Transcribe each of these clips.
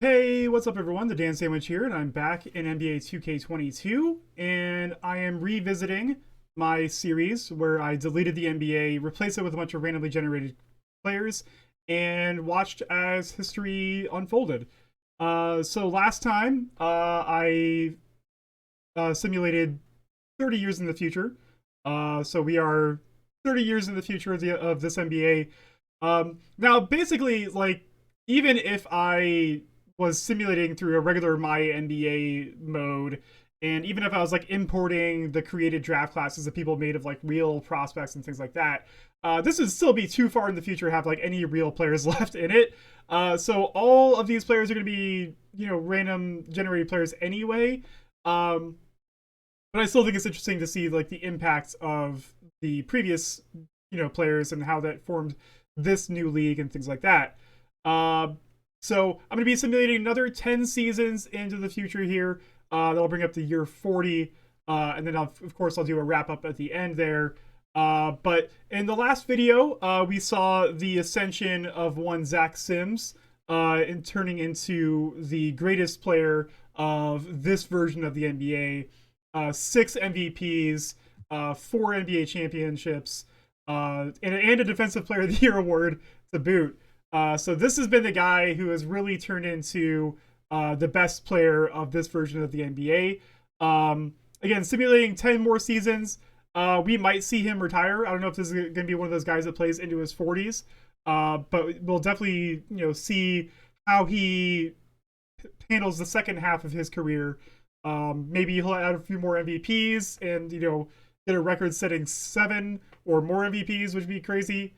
Hey, what's up, everyone? The Dan Sandwich here, and I'm back in NBA 2K22, and I am revisiting my series where I deleted the NBA, replaced it with a bunch of randomly generated players, and watched as history unfolded. So last time, I simulated 30 years in the future. So we are 30 years in the future of this NBA. Now, basically, like, even if I was simulating through a regular My NBA mode, and even if I was like importing the created draft classes that people made of like real prospects and things like that, this would still be too far in the future to have like any real players left in it. So all of these players are going to be, random generated players anyway. Um, but I still think it's interesting to see like the impacts of the previous, players and how that formed this new league and things like that. Uh, so I'm going to be simulating another 10 seasons into the future here. That'll bring up the year 40, and then of course I'll do a wrap up at the end there. But in the last video, we saw the ascension of one Zach Sims, in turning into the greatest player of this version of the NBA. 6 MVPs, 4 NBA championships, and a Defensive Player of the Year award to boot. So this has been the guy who has really turned into the best player of this version of the NBA. Again, simulating 10 more seasons. We might see him retire. I don't know if this is going to be one of those guys that plays into his 40s, but we'll definitely see how he handles the second half of his career. Maybe he'll add a few more MVPs and get a record-setting 7 or more MVPs, which would be crazy.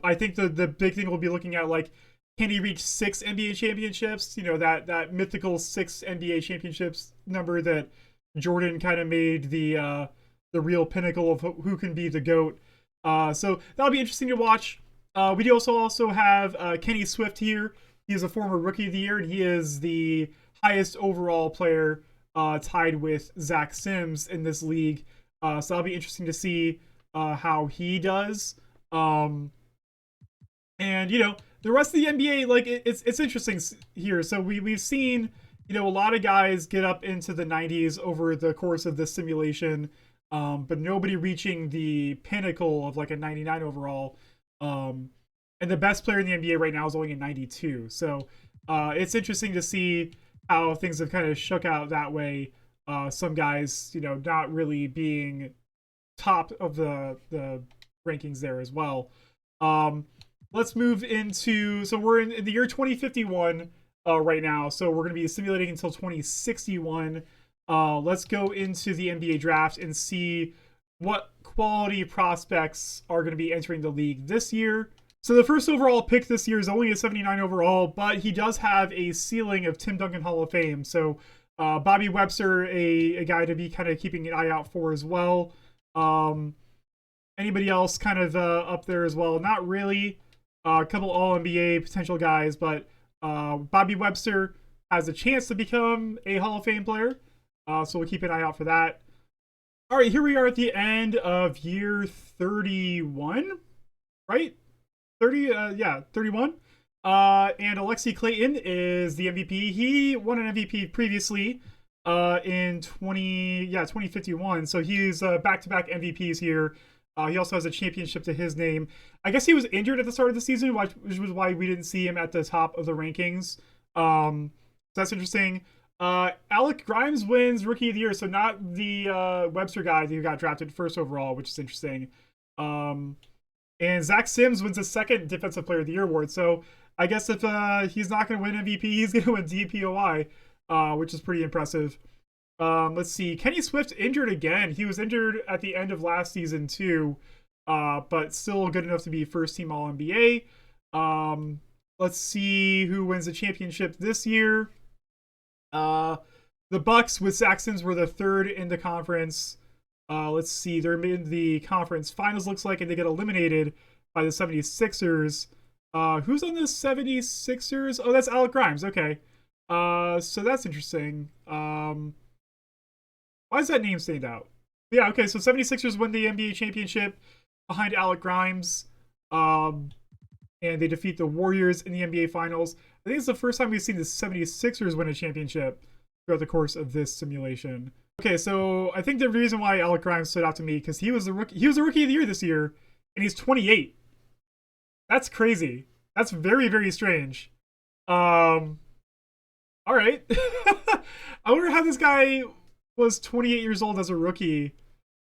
I think the big thing we'll be looking at, like, can he reach 6 NBA championships? That mythical 6 NBA championships number that Jordan kind of made the real pinnacle of who can be the GOAT. So that'll be interesting to watch. We do also have Kenny Swift here. He is a former Rookie of the Year, and he is the highest overall player, tied with Zach Sims in this league. So that'll be interesting to see how he does. And the rest of the NBA, like, it's interesting here. So we've seen a lot of guys get up into the 90s over the course of this simulation, but nobody reaching the pinnacle of like a 99 overall. And the best player in the NBA right now is only a 92. So it's interesting to see how things have kind of shook out that way. Some guys, not really being top of the rankings there as well. Let's move into, so we're in the year 2051 right now. So we're going to be simulating until 2061. Let's go into the NBA draft and see what quality prospects are going to be entering the league this year. So the first overall pick this year is only a 79 overall, but he does have a ceiling of Tim Duncan Hall of Fame. So Bobby Webster, a guy to be kind of keeping an eye out for as well. Anybody else kind of up there as well? Not really. A couple All-NBA potential guys, but Bobby Webster has a chance to become a Hall of Fame player. So we'll keep an eye out for that. All right, here we are at the end of year 31, right? 31. And Alexi Clayton is the MVP. He won an MVP previously in 2051. So he's back-to-back MVPs here. He also has a championship to his name. I guess he was injured at the start of the season, which was why we didn't see him at the top of the rankings. So that's interesting. Alec Grimes wins Rookie of the Year, so not the Webster guy who got drafted first overall, which is interesting. And Zach Sims wins the second Defensive Player of the Year award. So I guess if he's not going to win MVP, he's going to win DPOI, which is pretty impressive. Let's see. Kenny Swift injured again. He was injured at the end of last season too, but still good enough to be first team All NBA. Let's see who wins the championship this year. The Bucks with Zach Sims were the third in the conference. Let's see. They're in the conference finals, looks like, and they get eliminated by the 76ers. Who's on the 76ers? Oh, that's Alec Grimes. Okay. So that's interesting. Why does that name stand out? Yeah, okay, so 76ers win the NBA championship behind Alec Grimes. and they defeat the Warriors in the NBA Finals. I think it's the first time we've seen the 76ers win a championship throughout the course of this simulation. Okay, so I think the reason why Alec Grimes stood out to me because he was the rookie of the year this year, and he's 28. That's crazy. That's very, very strange. All right. I wonder how this guy was 28 years old as a rookie,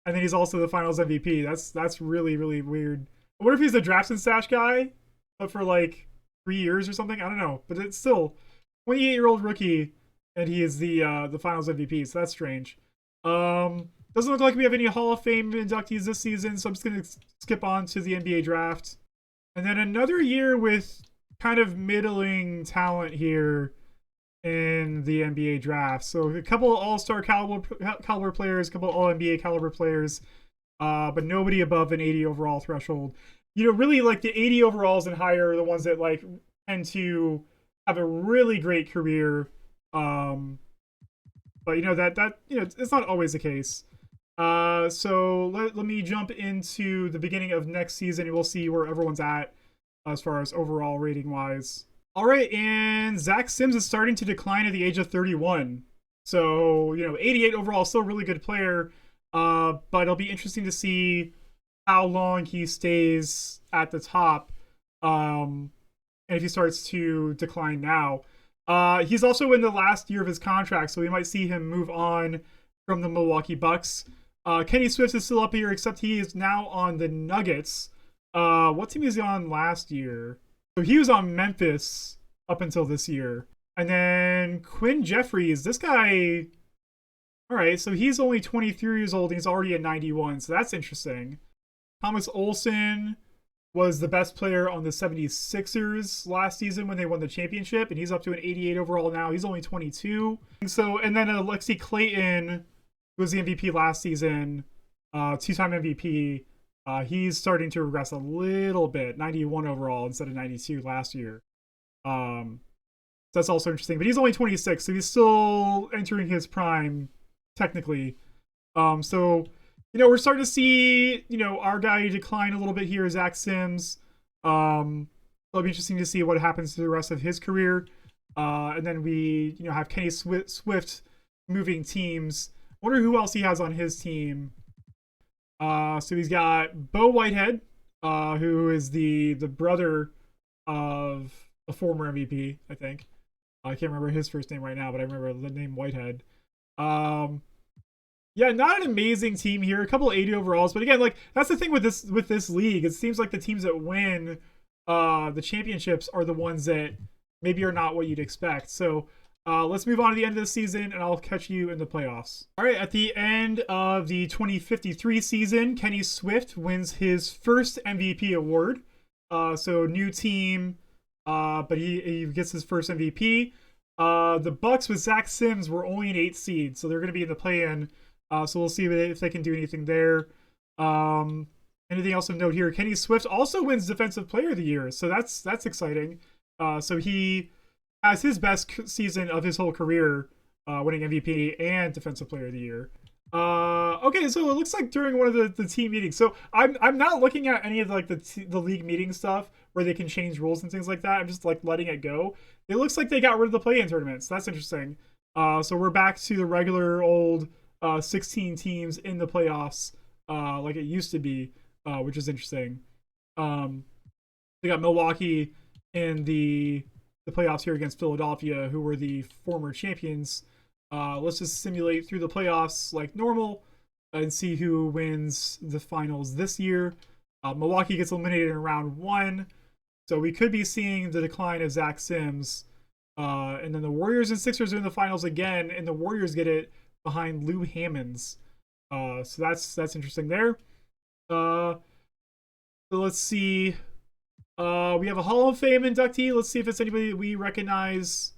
and then he's also the Finals MVP. That's really, really weird. I wonder if he's the drafts and stash guy, but for like 3 years or something. I don't know, but it's still 28-year-old rookie, and he is the Finals MVP. So that's strange. Doesn't look like we have any Hall of Fame inductees this season, so I'm just gonna skip on to the NBA draft, and then another year with kind of middling talent here in the NBA draft. So a couple All-Star caliber players, a couple All-NBA caliber players, but nobody above an 80 overall threshold. You know, really like the 80 overalls and higher are the ones that like tend to have a really great career. But you know that you know it's not always the case. So let me jump into the beginning of next season, and we'll see where everyone's at as far as overall rating wise. All right, and Zach Sims is starting to decline at the age of 31. So, you know, 88 overall, still a really good player. But it'll be interesting to see how long he stays at the top. And if he starts to decline now. He's also in the last year of his contract, so we might see him move on from the Milwaukee Bucks. Kenny Swift is still up here, except he is now on the Nuggets. What team was he on last year? So he was on Memphis up until this year. And then Quinn Jeffries, this guy... All right, so he's only 23 years old, and he's already at 91, so that's interesting. Thomas Olsen was the best player on the 76ers last season when they won the championship, and he's up to an 88 overall now. He's only 22. And then Alexi Clayton was the MVP last season, two-time MVP. He's starting to regress a little bit, 91 overall instead of 92 last year. So that's also interesting. But he's only 26, so he's still entering his prime, technically. So, you know, we're starting to see, you know, our guy decline a little bit here, Zach Sims. It'll be interesting to see what happens to the rest of his career. And then we, you know, have Kenny Swift moving teams. I wonder who else he has on his team. So he's got Bo Whitehead, who is the brother of a former MVP, I think. I can't remember his first name right now, but I remember the name Whitehead. Yeah, not an amazing team here. A couple 80 overalls, but again, like that's the thing with this league. It seems like the teams that win the championships are the ones that maybe are not what you'd expect. So let's move on to the end of the season, and I'll catch you in the playoffs. All right, at the end of the 2053 season, Kenny Swift wins his first MVP award. So new team, but he gets his first MVP. The Bucks with Zach Sims were only an 8th seed, so they're going to be in the play-in. So we'll see if they can do anything there. Anything else of note here? Kenny Swift also wins Defensive Player of the Year, so that's exciting. So he has his best season of his whole career, winning MVP and Defensive Player of the Year. Okay, so it looks like during one of the team meetings. So I'm not looking at any of like the league meeting stuff where they can change rules and things like that. I'm just like letting it go. It looks like they got rid of the play-in tournaments. That's interesting. So we're back to the regular old 16 teams in the playoffs, like it used to be, which is interesting. They got Milwaukee in the playoffs here against Philadelphia, who were the former champions. Let's just simulate through the playoffs like normal and see who wins the finals this year. Milwaukee gets eliminated in round 1, so we could be seeing the decline of Zach Sims. And then the Warriors and Sixers are in the finals again, and the Warriors get it behind Lou Hammonds. So that's interesting there. So let's see. We have a Hall of Fame inductee. Let's see if it's anybody we recognize.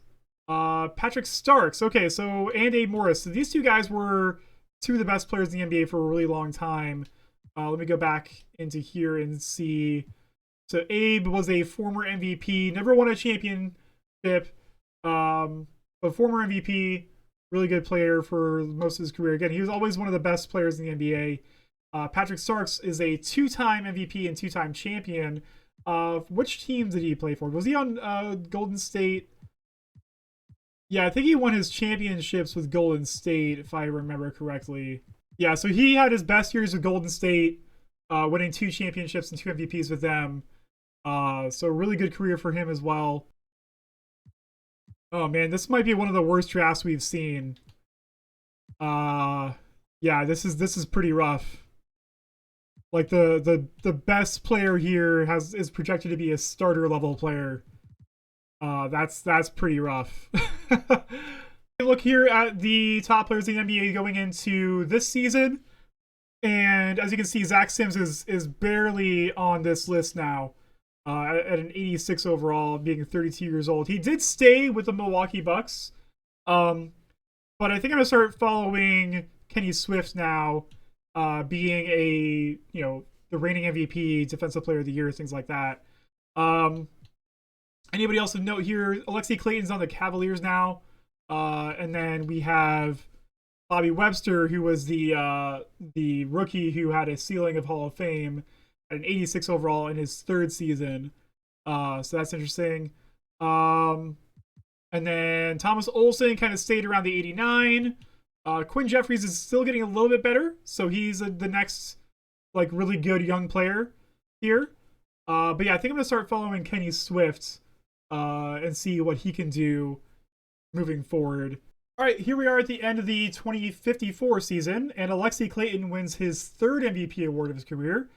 Patrick Starks. Okay, so and Abe Morris. So these two guys were two of the best players in the NBA for a really long time. Let me go back into here and see. So Abe was a former MVP, never won a championship, but former MVP, really good player for most of his career. Again, he was always one of the best players in the NBA. Patrick Starks is a 2-time MVP and 2-time champion. Which teams did he play for? Was he on Golden State? Yeah, I think he won his championships with Golden State, if I remember correctly. Yeah, so he had his best years with Golden State, winning 2 championships and 2 MVPs with them. So really good career for him as well. Oh man, this might be one of the worst drafts we've seen. Yeah, this is pretty rough. Like the best player here is projected to be a starter level player. That's pretty rough. Look here at the top players in the NBA going into this season, and as you can see, Zach Sims is barely on this list now, at an 86 overall, being 32 years old. He did stay with the Milwaukee Bucks, but I think I'm gonna start following Kenny Swift now, being the reigning MVP, Defensive Player of the Year, things like that. Anybody else of note here? Alexi Clayton's on the Cavaliers now. And then we have Bobby Webster, who was the rookie who had a ceiling of Hall of Fame at an 86 overall in his 3rd season. So that's interesting. And then Thomas Olsen kind of stayed around the 89. Quinn Jeffries is still getting a little bit better, so he's the next really good young player here. But yeah, I think I'm gonna start following Kenny Swift and see what he can do moving forward. All right, here we are at the end of the 2054 season, and Alexi Clayton wins his 3rd MVP award of his career.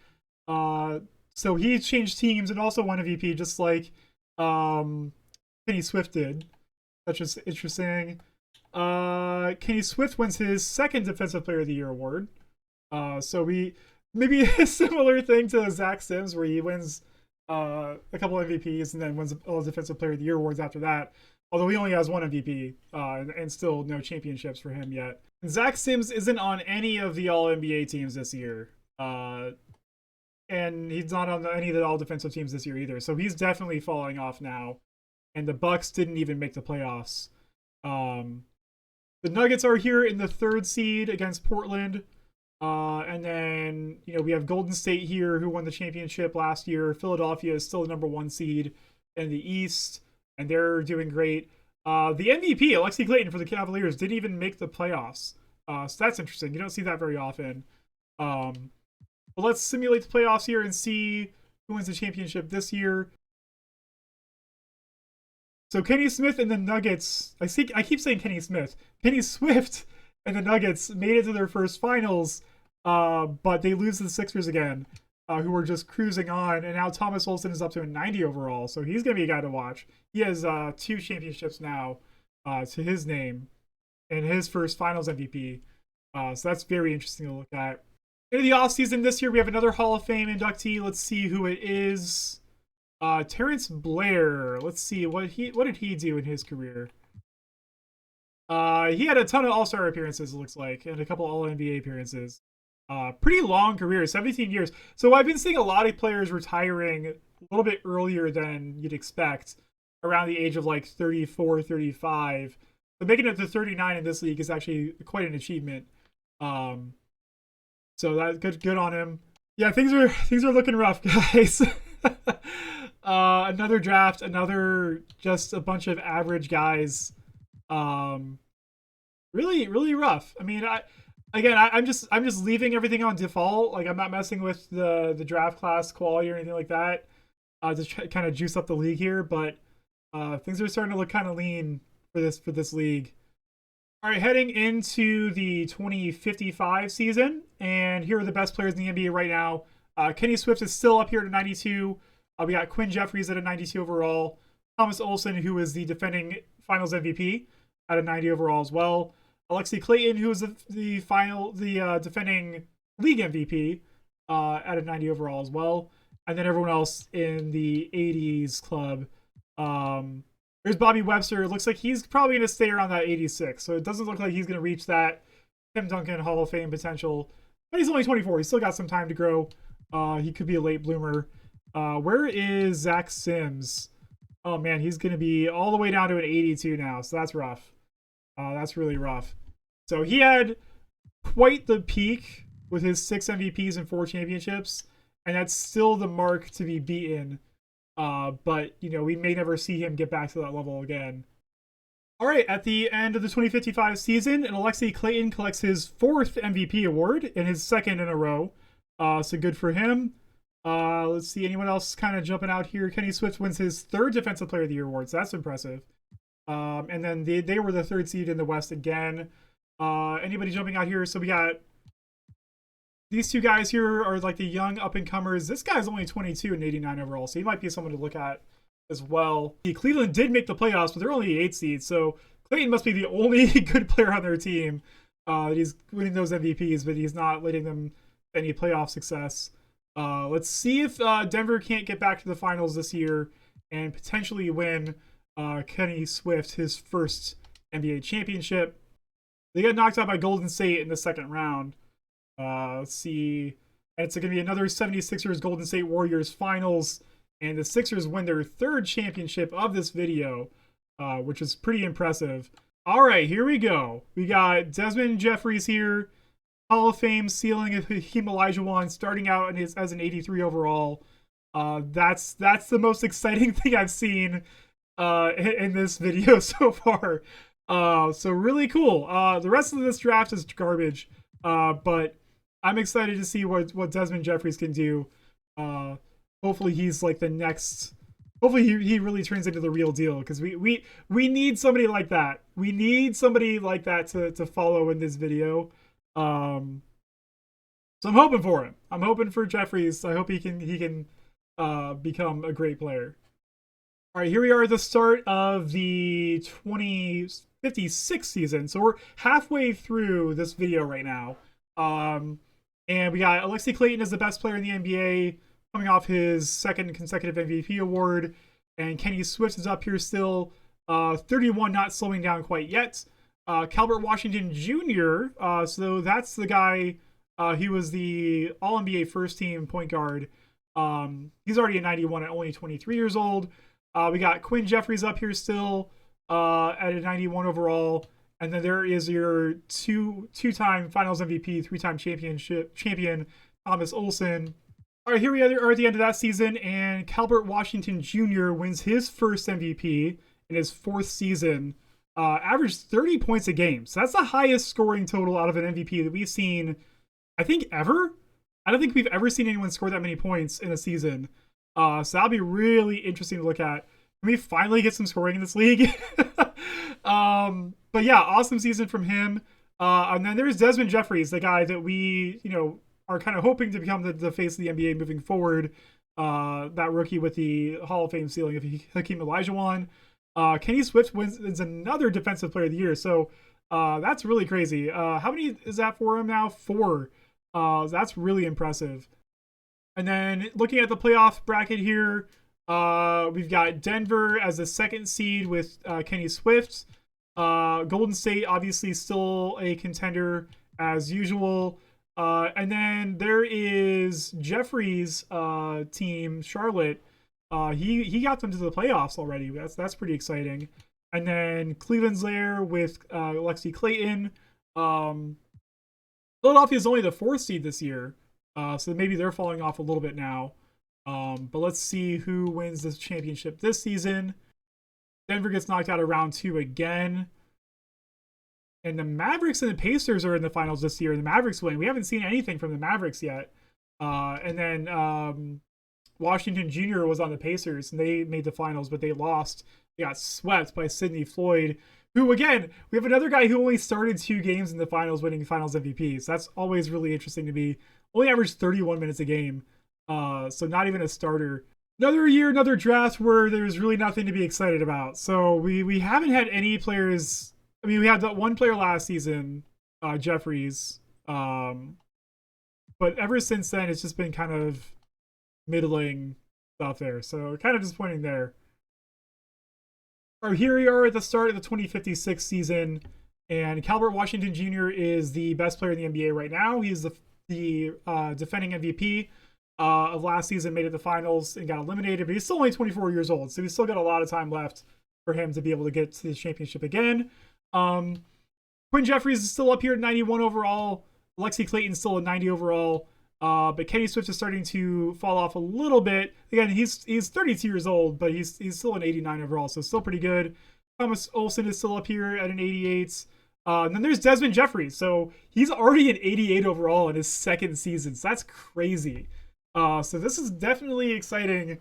So he changed teams and also won MVP, just like Kenny Swift did. That's just interesting. Kenny Swift wins his 2nd Defensive Player of the Year award. So we maybe a similar thing to Zach Sims, where he wins a couple MVPs and then wins all Defensive Player of the Year awards after that. Although he only has 1 MVP, and still no championships for him yet. And Zach Sims isn't on any of the All-NBA teams this year. And he's not on any of the All-Defensive teams this year either. So he's definitely falling off now. And the Bucks didn't even make the playoffs. The Nuggets are here in the 3rd seed against Portland. And then, we have Golden State here, who won the championship last year. Philadelphia is still the number 1 seed in the East, and they're doing great. The MVP, Alexi Clayton for the Cavaliers, didn't even make the playoffs. So that's interesting. You don't see that very often. But let's simulate the playoffs here and see who wins the championship this year. So Kenny Smith and the Nuggets, I keep saying Kenny Smith. Kenny Swift and the Nuggets made it to their first finals, but they lose to the Sixers again, who were just cruising on. And now Thomas Olsen is up to a 90 overall, so he's going to be a guy to watch. He has 2 championships now to his name and his first finals MVP. So that's very interesting to look at. In the offseason this year, we have another Hall of Fame inductee. Let's see who it is. Terence Blair. Let's see, what did he do in his career? He had a ton of All-Star appearances, it looks like, and a couple All-NBA appearances. Pretty long career, 17 years. So I've been seeing a lot of players retiring a little bit earlier than you'd expect, around the age of 34, 35. But making it to 39 in this league is actually quite an achievement. So that's good on him. Yeah, things are looking rough, guys. Another draft, just a bunch of average guys. Really, really rough. I mean, I'm just leaving everything on default. I'm not messing with the draft class quality or anything like that. To kind of juice up the league here, but things are starting to look kind of lean for this league. All right, heading into the 2055 season, and here are the best players in the NBA right now. Kenny Swift is still up here at 92. We got Quinn Jeffries at a 92 overall. Thomas Olsen, who is the defending Finals MVP, at a 90 overall as well. Alexi Clayton, who is the defending league MVP, at a 90 overall as well. And then everyone else in the 80s club. There's Bobby Webster. It looks like he's probably going to stay around that 86. So it doesn't look like he's going to reach that Tim Duncan Hall of Fame potential. But he's only 24. He's still got some time to grow. He could be a late bloomer. Where is Zach Sims? Oh, man, he's going to be all the way down to an 82 now. So that's rough. That's really rough. So he had quite the peak with his 6 MVPs and 4 championships. And that's still the mark to be beaten But we may never see him get back to that level again. All right, at the end of the 2055 season, and Alexi Clayton collects his 4th MVP award and his 2nd in a row. So good for him. Let's see, anyone else kind of jumping out here? Kenny Swift wins his 3rd Defensive Player of the Year award, so that's impressive. And then they were the 3rd seed in the West again. Anybody jumping out here? So we got these 2 guys here are like the young up-and-comers. This guy's only 22 and 89 overall, so he might be someone to look at as well. Cleveland did make the playoffs, but they're only 8 seeds, so Clayton must be the only good player on their team. He's winning those MVPs, but he's not letting them any playoff success. Let's see if Denver can't get back to the finals this year and potentially win Kenny Swift his 1st NBA championship. They got knocked out by Golden State in the 2nd round. Let's see. And it's going to be another 76ers Golden State Warriors finals. And the Sixers win their 3rd championship of this video, which is pretty impressive. All right, here we go. We got Desmond Jeffries here. Hall of Fame ceiling of Hakeem Olajuwon starting out as an 83 overall. That's the most exciting thing I've seen in this video so far. So really cool. The rest of this draft is garbage, but I'm excited to see what Desmond Jeffries can do. Hopefully he's like the next. Hopefully he really turns into the real deal, because we need somebody like that. We need somebody like that to follow in this video. So I'm hoping for him. I'm hoping for Jeffries. I hope he can become a great player. All right, here we are at the start of the 2056 season. So we're halfway through this video right now. And we got Alexi Clayton as the best player in the NBA, coming off his 2nd consecutive MVP award. And Kenny Swift is up here still, 31, not slowing down quite yet. Calbert Washington Jr., so that's the guy, he was the All-NBA first team point guard. He's already a 91 at only 23 years old. We got Quinn Jeffries up here still at a 91 overall. And then there is your two-time Finals MVP, 3-time champion, Thomas Olsen. All right, here we are at the end of that season, and Calbert Washington Jr. wins his 1st MVP in his 4th season. Averaged 30 points a game. So that's the highest scoring total out of an MVP that we've seen, I think, ever. I don't think we've ever seen anyone score that many points in a season. So that'll be really interesting to look at. Can we finally get some scoring in this league? But yeah, awesome season from him. And then there's Desmond Jeffries, the guy that we, are kind of hoping to become the face of the NBA moving forward. That rookie with the Hall of Fame ceiling of Hakeem Olajuwon. Kenny Swift wins another Defensive Player of the Year. So that's really crazy. How many is that for him now? 4. That's really impressive. And then looking at the playoff bracket here, we've got Denver as the 2nd seed with Kenny Swift. Golden State obviously still a contender as usual. And then there is Jeffrey's team, Charlotte. He got them to the playoffs already. That's pretty exciting. And then Cleveland's there with Alexi Clayton. Philadelphia is only the 4th seed this year, so maybe they're falling off a little bit now. But let's see who wins this championship this season. Denver gets knocked out of round 2 again. And the Mavericks and the Pacers are in the finals this year. The Mavericks win. We haven't seen anything from the Mavericks yet. And then Washington Jr. was on the Pacers, and they made the finals, but they lost. They got swept by Sidney Floyd, who, again, we have another guy who only started 2 games in the finals, winning finals MVPs. That's always really interesting to me. Only averaged 31 minutes a game, so not even a starter. Another year, another draft where there's really nothing to be excited about. So we haven't had any players. I mean, we had that one player last season, Jeffries. But ever since then, it's just been kind of middling stuff there. So kind of disappointing there. All right, here we are at the start of the 2056 season. And Calbert Washington Jr. is the best player in the NBA right now. He's the defending MVP of last season, made it to the finals and got eliminated. But he's still only 24 years old. So he's still got a lot of time left for him to be able to get to the championship again. Quinn Jeffries is still up here at 91 overall. Alexi Clayton's still at 90 overall. But Kenny Swift is starting to fall off a little bit. Again, he's 32 years old, but he's still an 89 overall, so still pretty good. Thomas Olsen is still up here at an 88. And then there's Desmond Jeffries. So he's already an 88 overall in his second season. So that's crazy. So this is definitely exciting.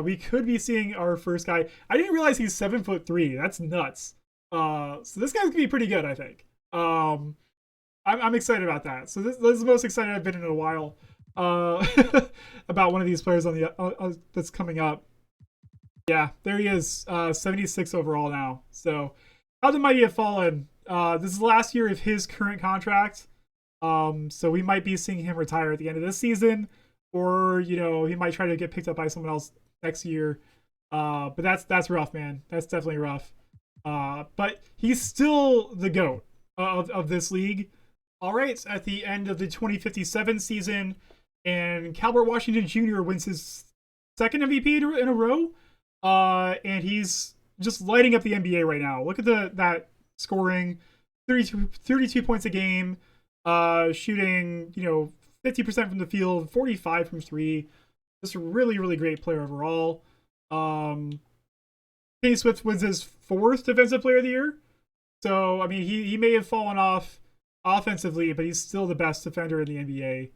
We could be seeing our first guy. I didn't realize he's 7'3". That's nuts. So this guy's gonna be pretty good, I think. I'm excited about that. So this is the most excited I've been in a while about one of these players on the that's coming up. Yeah, there he is, 76 overall now. So how the mighty have fallen. This is the last year of his current contract. So we might be seeing him retire at the end of this season, or he might try to get picked up by someone else next year. But that's rough, man. That's definitely rough. But he's still the GOAT of this league. All right, at the end of the 2057 season, and Calbert Washington Jr. wins his second MVP in a row, and he's just lighting up the NBA right now. Look at that scoring, 32 points a game, shooting 50% from the field, 45 from three. Just a really, really great player overall. Kenny Swift wins his fourth Defensive Player of the Year. So, I mean, he may have fallen off offensively, but he's still the best defender in the NBA.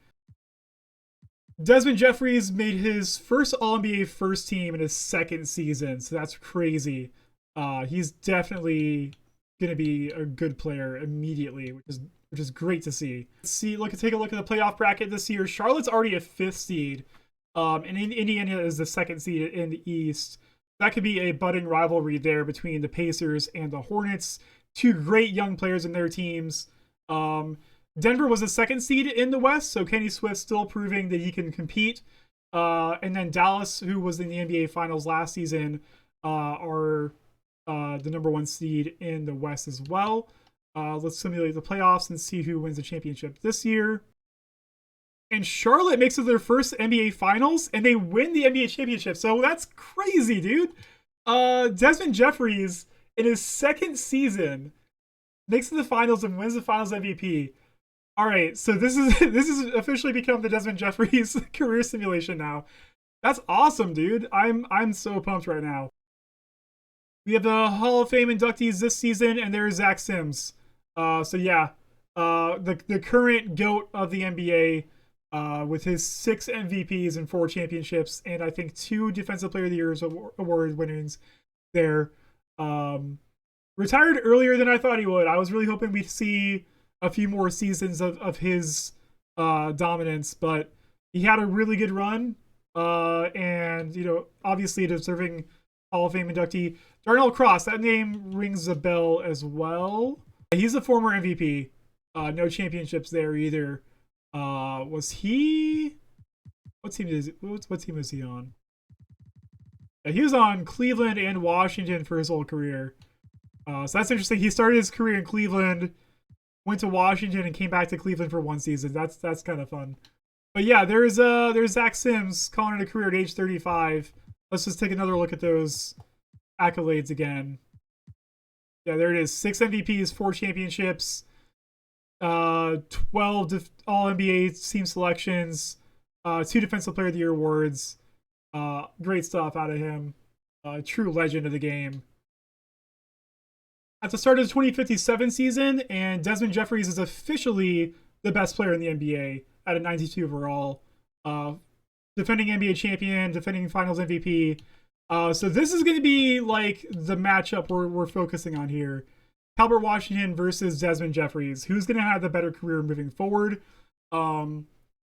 Desmond Jeffries made his first All-NBA first team in his second season, so that's crazy. He's definitely going to be a good player immediately, which is great to see. Take a look at the playoff bracket this year. Charlotte's already a 5th seed, and Indiana is the 2nd seed in the East. That could be a budding rivalry there between the Pacers and the Hornets. Two great young players in their teams. Denver was the 2nd seed in the West, so Kenny Swift still proving that he can compete. And then Dallas, who was in the NBA Finals last season, are the number 1 seed in the West as well. Let's simulate the playoffs and see who wins the championship this year. And Charlotte makes it their first NBA Finals, and they win the NBA championship. So that's crazy, dude. Desmond Jeffries, in his 2nd season, makes it to the finals and wins the Finals MVP. All right, so this is officially become the Desmond Jeffries career simulation now. That's awesome, dude. I'm so pumped right now. We have the Hall of Fame inductees this season, and there's Zach Sims. So yeah, the current GOAT of the NBA, with his 6 MVPs and 4 championships, and I think 2 Defensive Player of the Year award winnings there. Retired earlier than I thought he would. I was really hoping we'd see a few more seasons of his dominance, but he had a really good run, and obviously a deserving Hall of Fame inductee. Darnell Cross, that name rings a bell as well. He's a former MVP. No championships there either. Was he? What team was he on? Yeah, he was on Cleveland and Washington for his whole career. So that's interesting. He started his career in Cleveland, went to Washington, and came back to Cleveland for 1 season. That's kind of fun. But yeah, there's Zach Sims calling it a career at age 35. Let's just take another look at those accolades again. Yeah, there it is. 6 MVPs, 4 championships, 12 All-NBA team selections, 2 Defensive Player of the Year awards. Great stuff out of him. True legend of the game. At the start of the 2057 season, and Desmond Jeffries is officially the best player in the NBA at a 92 overall. Defending NBA champion, defending Finals MVP. So this is going to be like the matchup we're focusing on here. Calbert Washington versus Desmond Jeffries. Who's going to have the better career moving forward?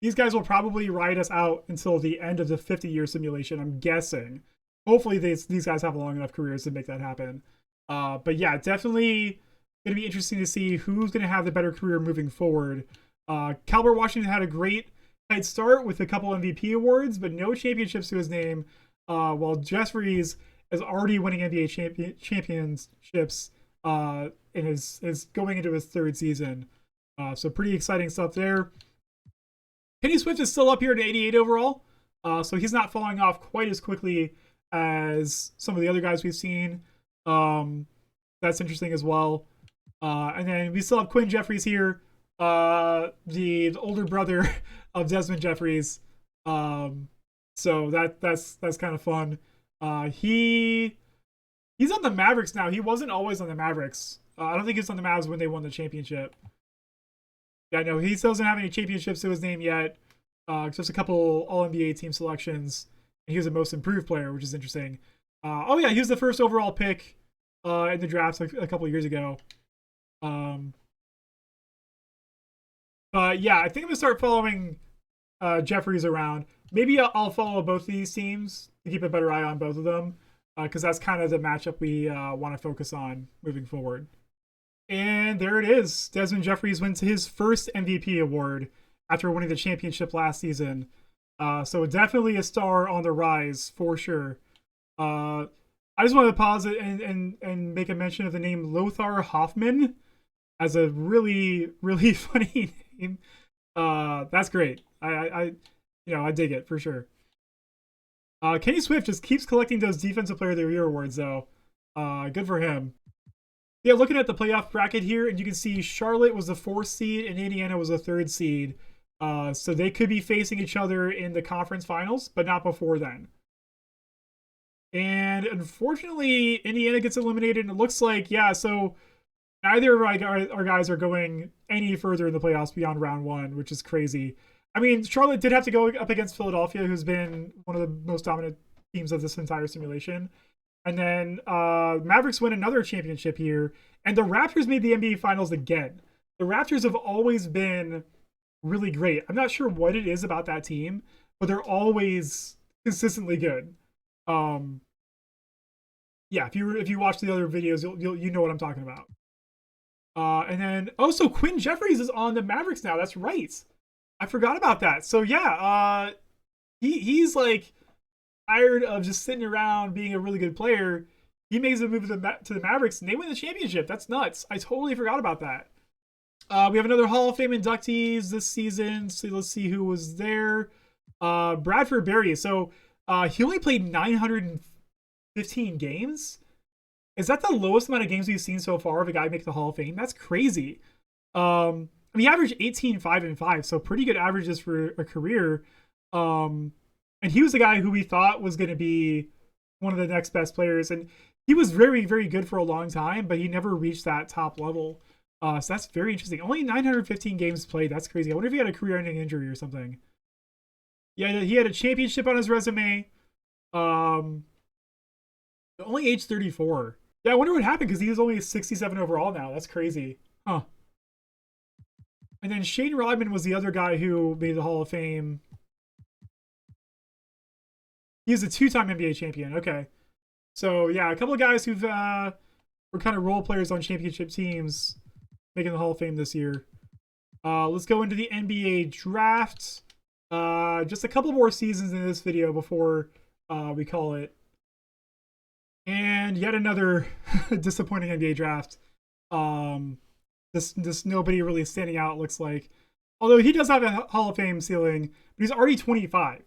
These guys will probably ride us out until the end of the 50-year simulation, I'm guessing. Hopefully these guys have long enough careers to make that happen. But yeah, definitely going to be interesting to see who's going to have the better career moving forward. Calbert Washington had a great head start with a couple MVP awards, but no championships to his name, while Jeffries is already winning NBA championships and is going into his 3rd season. So pretty exciting stuff there. Kenny Swift is still up here at 88 overall, so he's not falling off quite as quickly as some of the other guys we've seen. That's interesting as well. And then we still have Quinn Jeffries here, the older brother of Desmond Jeffries. So that's kind of fun. He's on the Mavericks now. He wasn't always on the Mavericks. I don't think he was on the Mavs when they won the championship. Yeah, no, he still doesn't have any championships to his name yet. Just a couple All NBA team selections. And he was a Most Improved player, which is interesting. Oh yeah, he was the first overall pick in the draft a couple years ago. But yeah, I think I'm gonna start following Jeffries around. Maybe I'll follow both these teams to keep a better eye on both of them, because that's kind of the matchup we want to focus on moving forward. And there it is. Desmond Jeffries wins his first MVP award after winning the championship last season. So definitely a star on the rise for sure. I just wanted to pause it and make a mention of the name Lothar Hoffman as a really, really funny name. That's great. I dig it for sure. Kenny Swift just keeps collecting those Defensive Player of the Year awards, though. Good for him. Yeah, looking at the playoff bracket here, and you can see Charlotte was the 4th seed and Indiana was the 3rd seed. So they could be facing each other in the conference finals, but not before then. And unfortunately, Indiana gets eliminated, and it looks like, yeah, so neither of our guys are going any further in the playoffs beyond round 1, which is crazy. I mean, Charlotte did have to go up against Philadelphia, who's been one of the most dominant teams of this entire simulation. And then Mavericks win another championship here, and the Raptors made the NBA Finals again. The Raptors have always been really great. I'm not sure what it is about that team, but they're always consistently good. Yeah, if you watch the other videos, you know what I'm talking about. And then so Quinn Jeffries is on the Mavericks now. That's right. I forgot about that. So yeah, he's like tired of just sitting around being a really good player. He makes a move to the Mavericks and they win the championship. That's nuts. I totally forgot about that. We have another Hall of Fame inductees this season. So let's see who was there. Bradford Berry. So he only played 915 games. Is that the lowest amount of games we've seen so far of a guy make the Hall of Fame? That's crazy. He averaged 18, 5, and 5, so pretty good averages for a career. And he was a guy who we thought was going to be one of the next best players. And he was very, very good for a long time, but he never reached that top level. So that's very interesting. Only 915 games played. That's crazy. I wonder if he had a career-ending injury or something. Yeah, he had a championship on his resume. Only age 34. Yeah, I wonder what happened because he was only 67 overall now. That's crazy. Huh. And then Shane Rodman was the other guy who made the Hall of Fame. He's a 2-time NBA champion. Okay. So, yeah, a couple of guys who've were kind of role players on championship teams making the Hall of Fame this year. Let's go into the NBA draft. Just a couple more seasons in this video before we call it. And yet another disappointing NBA draft. This nobody really standing out, looks like. Although he does have a Hall of Fame ceiling, but he's already 25.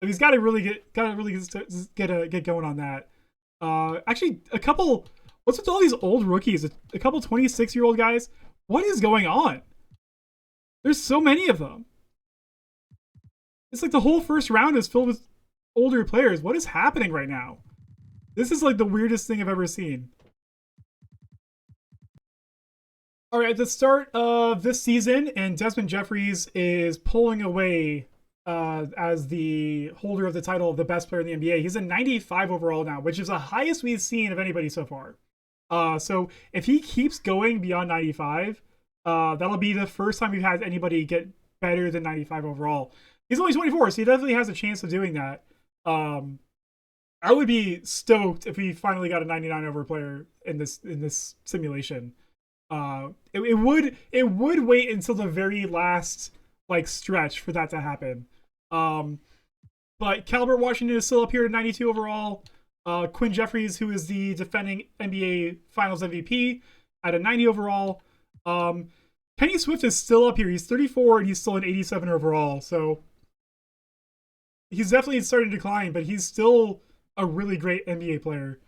So he's got to really get going on that. Actually, what's with all these old rookies? A couple 26-year-old guys. What is going on? There's so many of them. It's like the whole first round is filled with older players. What is happening right now? This is like the weirdest thing I've ever seen. All right, at the start of this season, and Desmond Jeffries is pulling away as the holder of the title of the best player in the NBA. He's a 95 overall now, which is the highest we've seen of anybody so far. So if he keeps going beyond 95, that'll be the first time we've had anybody get better than 95 overall. He's only 24, so he definitely has a chance of doing that. I would be stoked if we finally got a 99 over player in this simulation. It would wait until the very last stretch for that to happen. But Calbert Washington is still up here at 92 overall. Quinn Jeffries, who is the defending NBA Finals MVP, at a 90 overall. Kenny Swift is still up here. He's 34 and he's still an 87 overall. So he's definitely starting to decline, but he's still a really great NBA player,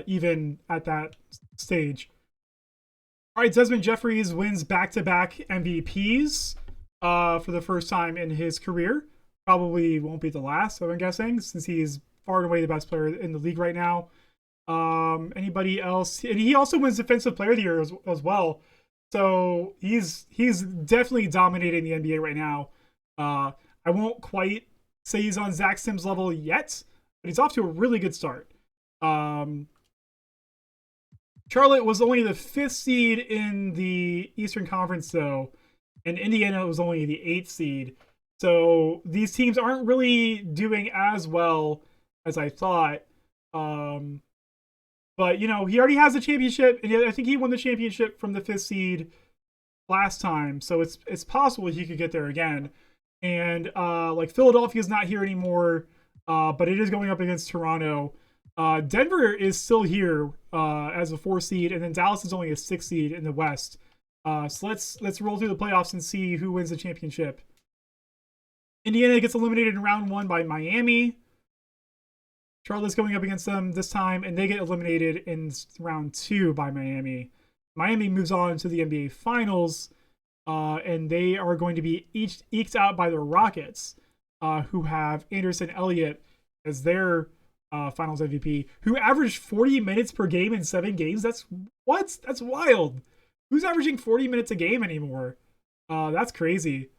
even at that stage. All right, Desmond Jeffries wins back-to-back MVPs. for the first time in his career. Probably won't be the last, I'm guessing, since he's far and away the best player in the league right now. Anybody else? And he also wins Defensive Player of the Year as well. So he's definitely dominating the NBA right now. I won't quite say he's on Zach Sims level yet, but he's off to a really good start. Charlotte was only the 5th seed in the Eastern Conference, though, and Indiana was only the 8th seed. So these teams aren't really doing as well as I thought. But, you know, he already has a championship, and I think he won the championship from the 5th seed last time. So it's possible he could get there again. And, like, Philadelphia's not here anymore, but it is going up against Toronto. Denver is still here as a 4th seed, and then Dallas is only a 6th seed in the West. So let's roll through the playoffs and see who wins the championship. Indiana gets eliminated in round 1 by Miami. Charlotte's going up against them this time, and they get eliminated in round 2 by Miami. Miami moves on to the NBA Finals, and they are going to be eked out by the Rockets, who have Anderson Elliott as their Finals MVP, who averaged 40 minutes per game in 7 games. That's wild. Who's averaging 40 minutes a game anymore? That's crazy.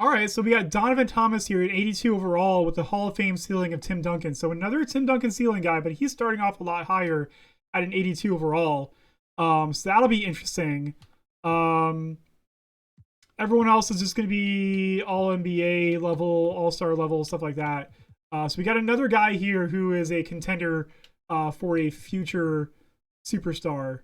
All right, so we got Donovan Thomas here at 82 overall with the Hall of Fame ceiling of Tim Duncan. So another Tim Duncan ceiling guy, but he's starting off a lot higher at an 82 overall. So that'll be interesting. Everyone else is just going to be all NBA level, all-star level, stuff like that. So we got another guy here who is a contender for a future superstar.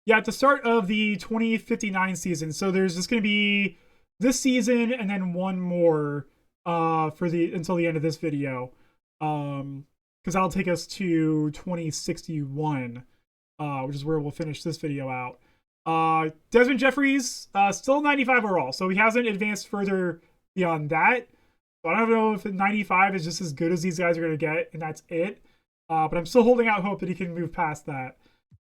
Yeah, at the start of the 2059 season. So there's just going to be this season and then one more until the end of this video, because that'll take us to 2061, which is where we'll finish this video out. Desmond Jeffries, still 95 overall, so he hasn't advanced further beyond that. So I don't know if 95 is just as good as these guys are going to get, and that's it. But I'm still holding out hope that he can move past that.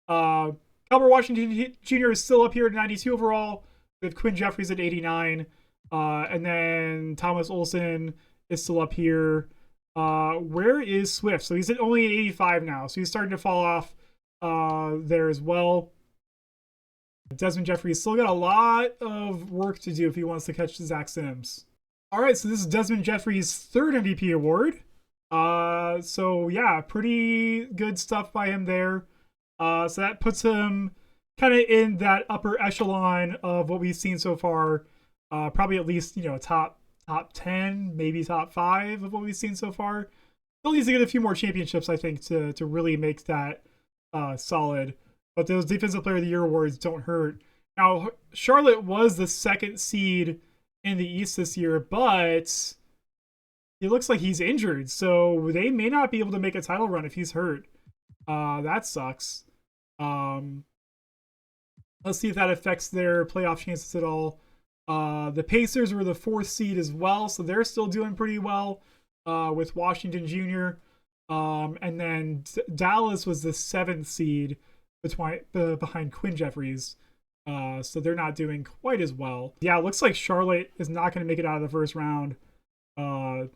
Albert Washington Jr. is still up here at 92 overall, with Quinn Jeffries at 89. And then Thomas Olsen is still up here. Where is Swift? So he's only at 85 now. So he's starting to fall off there as well. Desmond Jeffries still got a lot of work to do if he wants to catch Zach Sims. All right, so this is Desmond Jeffries' 3rd MVP award. So yeah, pretty good stuff by him there. So that puts him kind of in that upper echelon of what we've seen so far. Probably at least, top 10, maybe top 5 of what we've seen so far. Still needs to get a few more championships, I think, to really make that solid. But those Defensive Player of the Year awards don't hurt. Now, Charlotte was the 2nd seed in the East this year, but it looks like he's injured. So they may not be able to make a title run if he's hurt. That sucks. Let's see if that affects their playoff chances at all. The Pacers were the 4th seed as well, so they're still doing pretty well with Washington Jr. And then Dallas was the 7th seed behind Quinn Jeffries. So they're not doing quite as well. Yeah, it looks like Charlotte is not going to make it out of the first round. I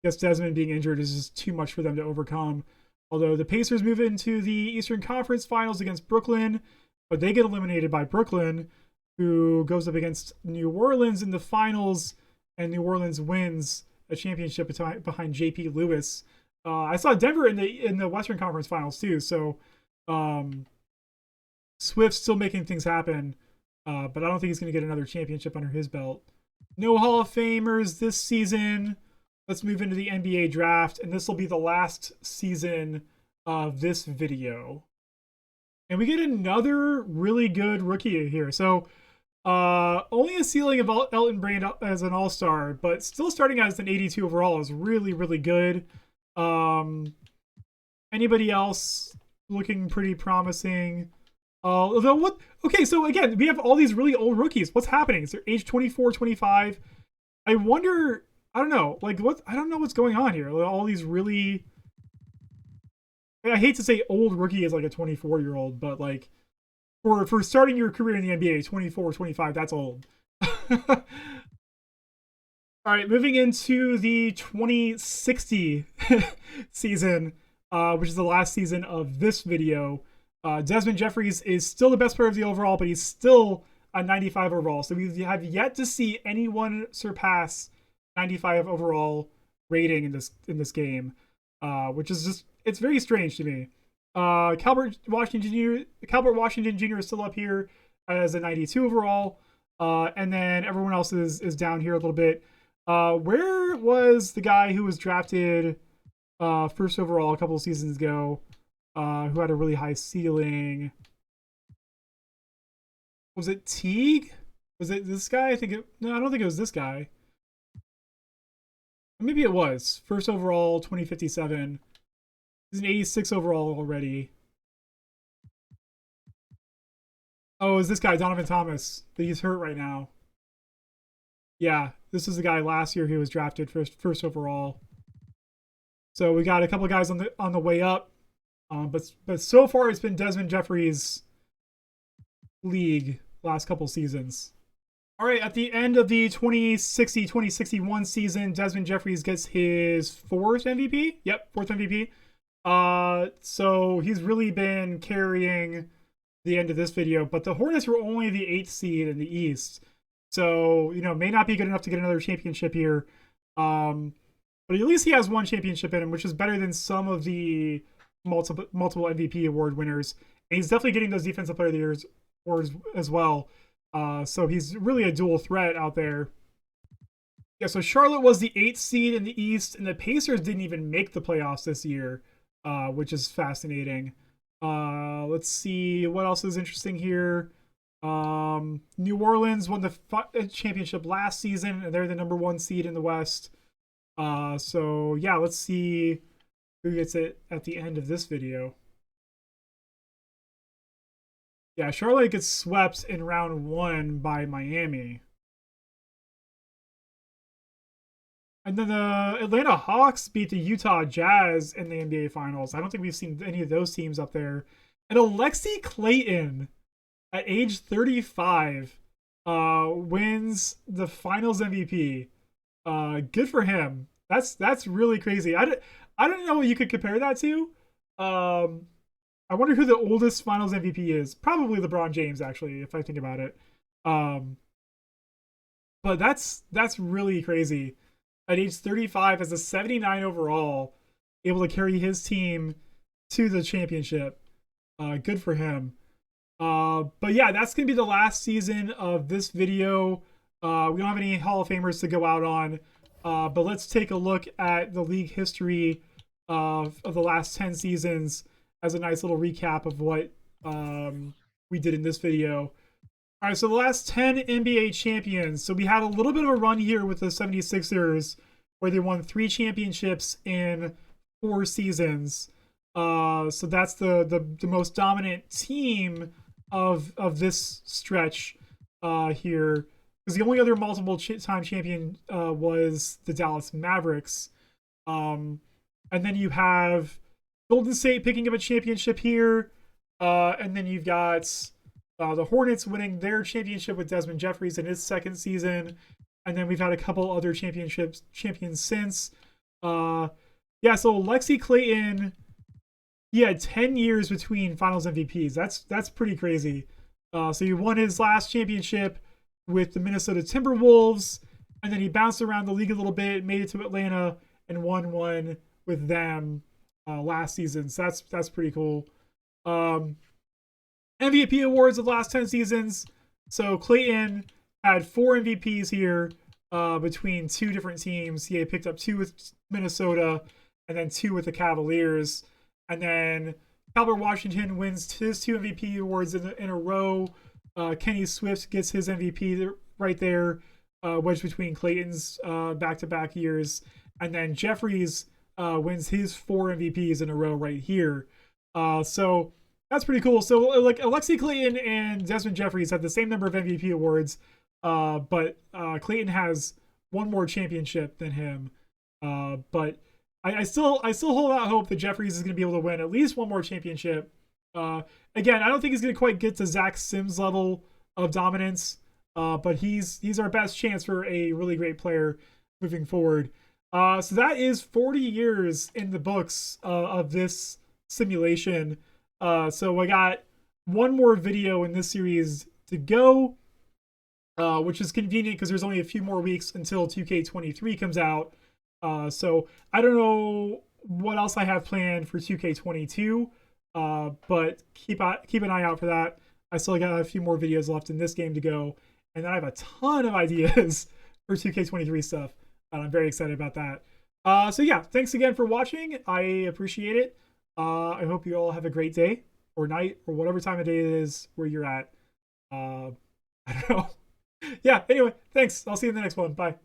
guess Desmond being injured is just too much for them to overcome. Although the Pacers move into the Eastern Conference Finals against Brooklyn, but they get eliminated by Brooklyn, who goes up against New Orleans in the finals, and New Orleans wins a championship behind JP Lewis. I saw Denver in the Western Conference Finals too, so Swift's still making things happen, but I don't think he's going to get another championship under his belt. No Hall of Famers this season. Let's move into the NBA draft, and this will be the last season of this video. And we get another really good rookie here. So only a ceiling of Elton Brand as an all-star, but still starting as an 82 overall is really, really good. Anybody else looking pretty promising? Although what? Okay, so again, we have all these really old rookies. What's happening? Is they're age 24, 25? I wonder. I don't know. Like what? I don't know what's going on here. All these really. I hate to say old rookie is like a 24-year-old, but like for starting your career in the NBA, 24, 25, that's old. All right, moving into the 2060 season, which is the last season of this video. Desmond Jeffries is still the best player of the overall, but he's still a 95 overall. So we have yet to see anyone surpass 95 overall rating in this game, which is just, it's very strange to me. Calbert Washington Jr. is still up here as a 92 overall, and then everyone else is down here a little bit. Where was the guy who was drafted first overall a couple of seasons ago, who had a really high ceiling? Was it Teague? Was it this guy? No, I don't think it was this guy. Maybe it was. First overall, 2057. He's an 86 overall already. Oh, is this guy, Donovan Thomas? But he's hurt right now. Yeah, this is the guy last year who was drafted first overall. So we got a couple of guys on the way up, but so far it's been Desmond Jeffries' league last couple seasons. All right, at the end of the 2060-2061 season, Desmond Jeffries gets his fourth MVP. Yep, fourth MVP. So he's really been carrying the end of this video, but the Hornets were only the 8th seed in the East. So, may not be good enough to get another championship here. But at least he has one championship in him, which is better than some of the multiple MVP award winners. And he's definitely getting those Defensive Player of the Year awards as well. So he's really a dual threat out there. Yeah, so Charlotte was the 8th seed in the East, and the Pacers didn't even make the playoffs this year, which is fascinating. Let's see what else is interesting here. New Orleans won the championship last season, and they're the number 1 seed in the West. So yeah, let's see who gets it at the end of this video. Yeah, Charlotte gets swept in round 1 by Miami. And then the Atlanta Hawks beat the Utah Jazz in the NBA Finals. I don't think we've seen any of those teams up there. And Alexi Clayton, at age 35, wins the Finals MVP. Good for him. That's really crazy. I don't know what you could compare that to. I wonder who the oldest Finals MVP is. Probably LeBron James, actually, if I think about it. But that's really crazy. At age 35, as a 79 overall, able to carry his team to the championship. Good for him. But yeah, that's going to be the last season of this video. We don't have any Hall of Famers to go out on. But let's take a look at the league history of the last 10 seasons as a nice little recap of what we did in this video. All right, so the last 10 NBA champions. So we had a little bit of a run here with the 76ers where they won 3 championships in 4 seasons. So that's the most dominant team of this stretch here. Because the only other multiple time champion was the Dallas Mavericks. And then you have Golden State picking up a championship here. And then you've got the Hornets winning their championship with Desmond Jeffries in his 2nd season. And then we've had a couple other champions since. Yeah, so Alexi Clayton, he had 10 years between Finals MVPs. That's pretty crazy. So he won his last championship with the Minnesota Timberwolves, and then he bounced around the league a little bit, made it to Atlanta, and won one with them last season. So that's pretty cool. MVP awards of the last 10 seasons. So Clayton had 4 MVPs here between 2 different teams. He had picked up 2 with Minnesota and then 2 with the Cavaliers. And then Calbert Washington wins his 2 MVP awards in a row. Kenny Swift gets his MVP right there, wedged between Clayton's back-to-back years. And then Jeffries wins his 4 MVPs in a row right here. So that's pretty cool. So like Alexi Clayton and Desmond Jeffries have the same number of MVP awards, but Clayton has 1 more championship than him. But I still hold out hope that Jeffries is going to be able to win at least 1 more championship. Again, I don't think he's going to quite get to Zach Sims level of dominance, but he's our best chance for a really great player moving forward. So that is 40 years in the books of this simulation. So I got one more video in this series to go, which is convenient because there's only a few more weeks until 2K23 comes out. So I don't know what else I have planned for 2K22, but keep an eye out for that. I still got a few more videos left in this game to go, and then I have a ton of ideas for 2K23 stuff, and I'm very excited about that. So yeah, thanks again for watching. I appreciate it. I hope you all have a great day or night or whatever time of day it is where you're at. I don't know. Yeah, anyway, thanks. I'll see you in the next one. Bye.